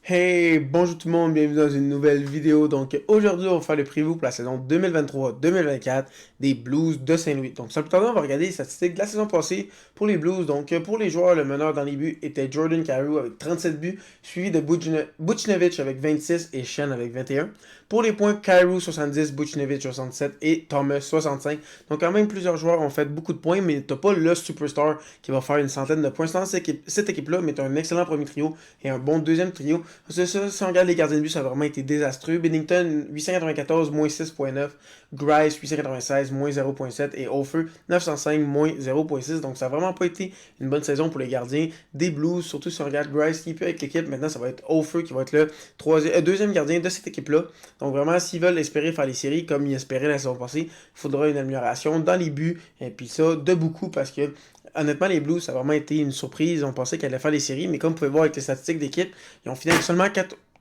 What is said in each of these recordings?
Hey, bonjour tout le monde, bienvenue dans une nouvelle vidéo. Donc aujourd'hui, on va faire le preview pour la saison 2023-2024 des Blues de Saint-Louis. Donc sans plus tarder, on va regarder les statistiques de la saison passée pour les Blues. Donc pour les joueurs, le meneur dans les buts était Jordan Kyrou avec 37 buts, suivi de Buchnevich avec 26 et Shen avec 21. Pour les points, Kyrou 70, Buchnevich 67 et Thomas 65. Donc quand même, plusieurs joueurs ont fait beaucoup de points, mais t'as pas le superstar qui va faire une centaine de points. Cette équipe-là, mais t'as un excellent premier trio et un bon deuxième trio. C'est ça, si on regarde les gardiens de but, ça a vraiment été désastreux. Bennington, 894, moins 6.9. Grice, 896, moins 0.7. Et Hofer, 905, moins 0.6. Donc, ça n'a vraiment pas été une bonne saison pour les gardiens des Blues. Surtout si on regarde Grice qui est plus avec l'équipe. Maintenant, ça va être Hofer qui va être le deuxième gardien de cette équipe-là. Donc, vraiment, s'ils veulent espérer faire les séries comme ils espéraient la saison passée, il faudra une amélioration dans les buts. Et puis ça, de beaucoup, parce que honnêtement, les Blues, ça a vraiment été une surprise. On pensait qu'elle allait faire les séries, mais comme vous pouvez voir avec les statistiques d'équipe, ils ont fini avec seulement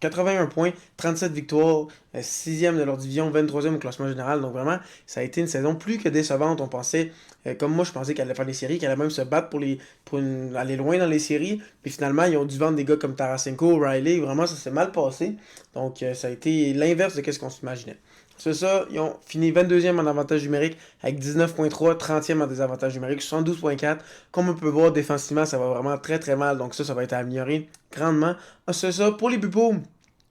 81 points, 37 victoires, 6e de leur division, 23e au classement général. Donc vraiment, ça a été une saison plus que décevante. On pensait, comme moi, je pensais qu'elle allait faire les séries, qu'elle allait même se battre pour aller loin dans les séries. Puis finalement, ils ont dû vendre des gars comme Tarasenko, Riley. Vraiment, ça s'est mal passé. Donc ça a été l'inverse de ce qu'on s'imaginait. C'est ça, ils ont fini 22e en avantage numérique avec 19.3, 30e en désavantage numérique, 72.4. Comme on peut voir, défensivement, ça va vraiment très très mal. Donc ça va être amélioré grandement. C'est ça, pour les Bupos,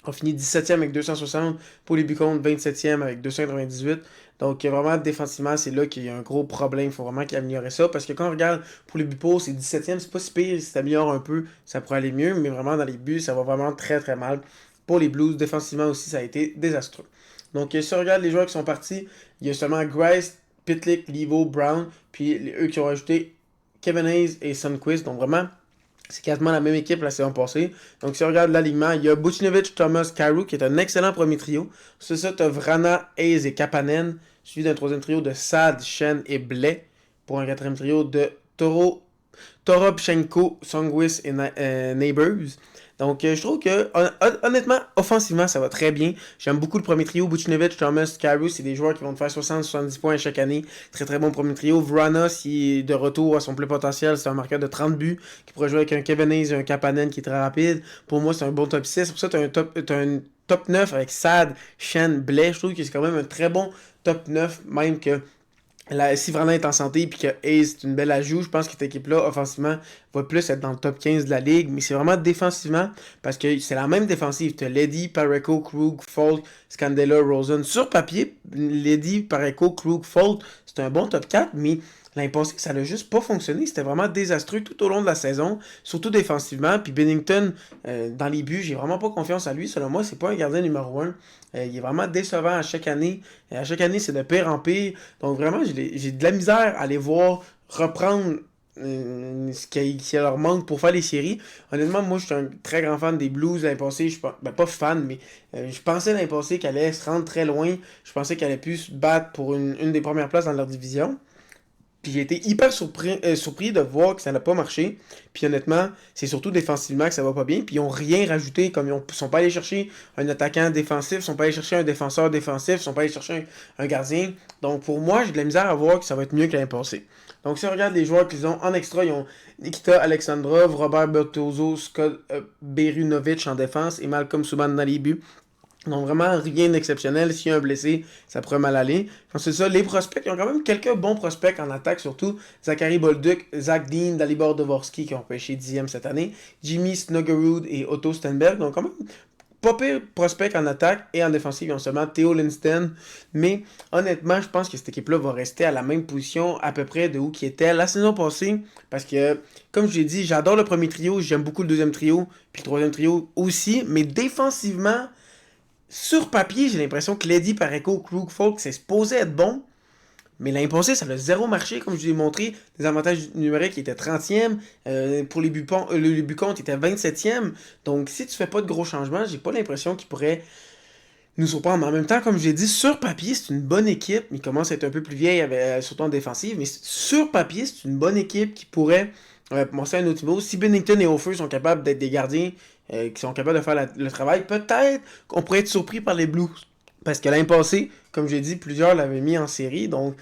on finit 17e avec 260. Pour les Bucons, 27e avec 298. Donc vraiment, défensivement, c'est là qu'il y a un gros problème. Il faut vraiment qu'ils améliorent ça. Parce que quand on regarde pour les Bupos, c'est 17e, c'est pas si pire. Si ça améliore un peu, ça pourrait aller mieux. Mais vraiment, dans les buts, ça va vraiment très très mal. Pour les Blues, défensivement aussi, ça a été désastreux. Donc, si on regarde les joueurs qui sont partis, il y a seulement Grice, Pitlick, Levo, Brown, puis eux qui ont ajouté Kevin Hayes et Sunquist. Donc, vraiment, c'est quasiment la même équipe la saison passée. Donc, si on regarde l'alignement, il y a Buchnevich, Thomas, Kyrou, qui est un excellent premier trio. C'est ça, tu as Vrana, Hayes et Kapanen, suivi d'un troisième trio de Sad, Shen et Blais. Pour un quatrième trio de Toropchenko, Songwis et Neighbors. Donc, je trouve que, honnêtement, offensivement, ça va très bien. J'aime beaucoup le premier trio. Buchnevich, Thomas, Kyrou, c'est des joueurs qui vont te faire 60-70 points chaque année. Très, très bon premier trio. Vrana, s'il est de retour à son plein potentiel, c'est un marqueur de 30 buts qui pourrait jouer avec un Kevin Hayes et un Kapanen qui est très rapide. Pour moi, c'est un bon top 6. C'est pour ça que tu as un top 9 avec Sad, Shen, Blais. Je trouve que c'est quand même un très bon top 9, même que si Vrana est en santé et que Hayes est une belle ajout, je pense que cette équipe-là, offensivement, va plus être dans le top 15 de la ligue. Mais c'est vraiment défensivement, parce que c'est la même défensive. Tu as Leddy, Pareco, Krug, Falk, Scandella, Rosen. Sur papier, Leddy, Pareco, Krug, Falk, c'est un bon top 4, mais l'année passée, ça n'a juste pas fonctionné. C'était vraiment désastreux tout au long de la saison, surtout défensivement. Puis Bennington, dans les buts, j'ai vraiment pas confiance à lui. Selon moi, c'est pas un gardien numéro 1. Il est vraiment décevant à chaque année. Et à chaque année, c'est de pire en pire. Donc vraiment, j'ai de la misère à les voir reprendre ce qui leur manque pour faire les séries. Honnêtement, moi, je suis un très grand fan des Blues l'année passée. Pas fan, mais je pensais l'année passée qu'elle allait se rendre très loin. Je pensais qu'elle allait pu se battre pour une des premières places dans leur division. Puis j'ai été hyper surpris de voir que ça n'a pas marché. Puis honnêtement, c'est surtout défensivement que ça va pas bien. Puis ils ont rien rajouté, comme ils sont pas allés chercher un attaquant défensif, ils sont pas allés chercher un défenseur défensif, ils sont pas allés chercher un gardien. Donc pour moi, j'ai de la misère à voir que ça va être mieux que l'année passée. Donc si on regarde les joueurs qu'ils ont en extra, ils ont Nikita Alexandrov, Robert Bertozzo, Scott Berunovic en défense et Malcolm Subban dans les buts. Donc vraiment rien d'exceptionnel. S'il y a un blessé, ça pourrait mal aller. Donc c'est ça, les prospects, ils ont quand même quelques bons prospects en attaque, surtout Zachary Bolduc, Zach Dean, Dalibor Dvorsky qui ont pêché 10e cette année, Jimmy Snuggerud et Otto Stenberg. Donc quand même pas pire prospect en attaque et en défensive, ils ont seulement Theo Lindsten. Mais honnêtement, je pense que cette équipe-là va rester à la même position à peu près de où qui était la saison passée. Parce que, comme je l'ai dit, j'adore le premier trio, j'aime beaucoup le deuxième trio, puis le troisième trio aussi. Mais défensivement, sur papier, j'ai l'impression que Lady Pareco, Krug, Folk, c'est supposé être bon. Mais l'année passée, ça a zéro marché, comme je vous ai montré. Les avantages numériques étaient 30e. Pour les buts contre, étaient 27e. Donc, si tu fais pas de gros changements, j'ai pas l'impression qu'ils pourraient nous surprendre. Mais en même temps, comme je l'ai dit, sur papier, c'est une bonne équipe. Il commence à être un peu plus vieille, surtout en défensive. Mais sur papier, c'est une bonne équipe qui pourrait commencer à un autre niveau. Si Bennington et Hofer sont capables d'être des gardiens qui sont capables de faire le travail, peut-être qu'on pourrait être surpris par les Blues. Parce que l'année passée, comme j'ai dit, plusieurs l'avaient mis en série. Donc,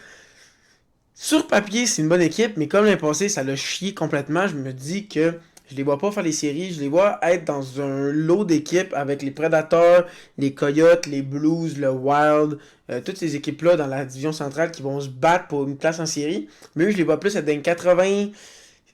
sur papier, c'est une bonne équipe, mais comme l'année passée, ça l'a chié complètement. Je me dis que Je les vois pas faire les séries. Je les vois être dans un lot d'équipes avec les Predators, les Coyotes, les Blues, le Wild, toutes ces équipes-là dans la division centrale qui vont se battre pour une place en série. Mais eux, je les vois plus être dans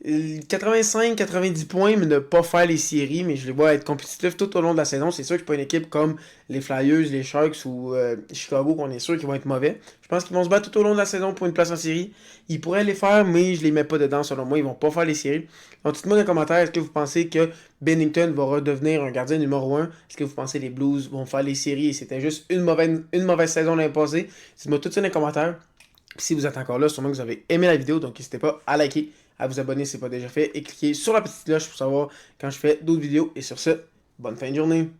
85-90 points, mais ne pas faire les séries, mais je les vois être compétitifs tout au long de la saison. C'est sûr que c'est pas une équipe comme les Flyers, les Sharks ou Chicago qu'on est sûr qu'ils vont être mauvais. Je pense qu'ils vont se battre tout au long de la saison pour une place en série. Ils pourraient les faire, mais je les mets pas dedans selon moi. Ils vont pas faire les séries. Donc dites-moi dans les commentaires, est-ce que vous pensez que Bennington va redevenir un gardien numéro 1? Est-ce que vous pensez que les Blues vont faire les séries et c'était juste une mauvaise saison l'année passée? Dites-moi tout ça dans les commentaires. Puis si vous êtes encore là, sûrement que vous avez aimé la vidéo, donc n'hésitez pas à liker, à vous abonner si ce n'est pas déjà fait et cliquez sur la petite cloche pour savoir quand je fais d'autres vidéos. Et sur ce, bonne fin de journée.